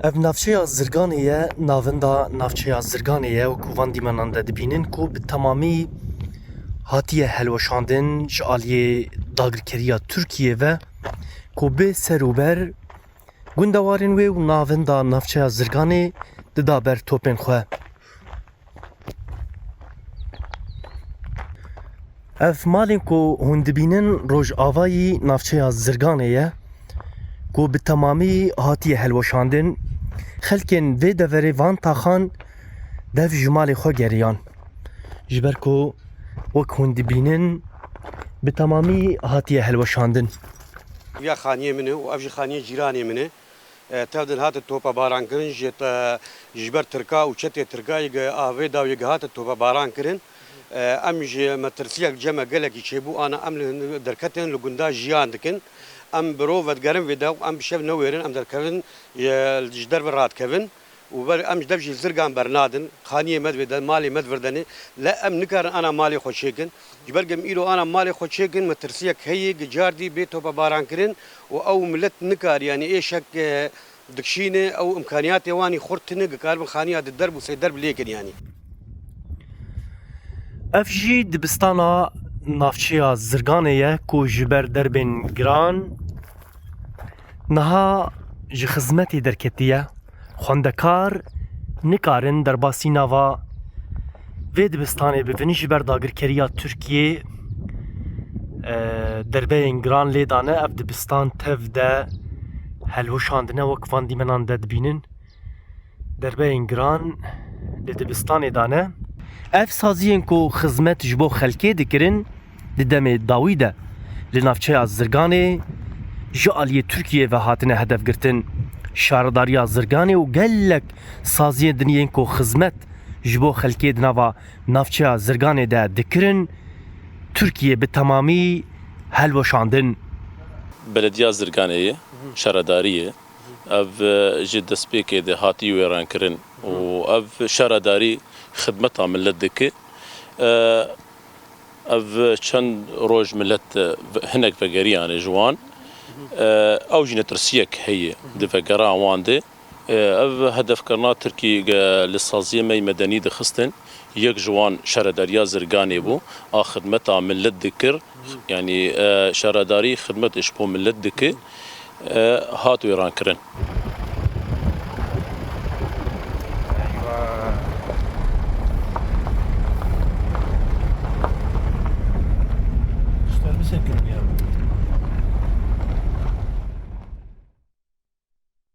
Ev navçeya Zirganê ye navenda navçeya Zirganê ye wekû van dîmenan de dibînin ku bi temamî hatiye helweşandin ji aliyê dagirkeriya Tirkiye ve ku bê serûber gundewarên wê û navenda navçeya Zirganê dida ber topên xwe. Ev malên ku hûn dibînin rojavayî navçeya Zirganê ye ku bi temamî hatiye helweşandin. Xelkên vê deverê van taxan dev ji malê xwe geriyan. Ji ber ku wek hûn dibînin bi temamî hatiye helweşandin. Ya xaniye min û ev jî xaniye cîranê min e. Tev din hate topa baran kirin ji ber tirka û çetê tirkayê avê dawiyê hate topa baran kirin. Em ji metirsiyek ceme gelekî çêbû ana em li derketên li gunda jiyan dikin. Em birov vedgerin vê dew em bi şev newêrin em derkevin ji derve radkevin. û em ji dev jî zirgan bernadin. Xaniyê me divê de malê me divirdenê. Le em nikarin ana malê xwe çêkin. Ji ber gem îro ana malê xwe çêkin metirsiyek heye gicar dî bê topa baran kirin û ew millet nikar yani êşek dikşîne ew imkaniyatê wanî xurt tune dikarbin xaniya di derb û sê derb lêkin yani. Ev jî dibistana navçeya Zirganê ye ku ji ber derbên giran niha ji xizmetê derketiye. Xwendekar nikarin derbasî nava vê dibistanê bibin ji ber dagirkeriya Tirkiye derbeyên giran lê dane. Ev dibistan tev de helweşandine wek van dîmenan de dibînin derbeyên giran li dibistanê dane. Ev saziyên ku xizmet ji bo xelkê dikirin di demê dawî de li navçeya Zirganê ji aliyê Tirkiye ve hatine hedef girtin. Şaredariya Zirganê û gelek saziyên diniyên ku xizmet ji bo xelkê di nava navçeya Zirganê de dikirin Tirkiye bi temamî helweşandin. Belediya Zirganê şaredariyê ev ji destpêkê de hatî wêrankirin û ev şaredarî xidmeta millet dike. Ev çend roj millet hinek vegeriyan ji wan ew jî netirsiyek heye di vegera wan de. Ev hedefkirina Tirkî li saziyê me medenî dixistin. Yek ji wan şaredariya Zirganê bû a xidmeta millet dikir yani şaredarî xidmet ji bo millet dike hat wêrankirin. Sen misin ya?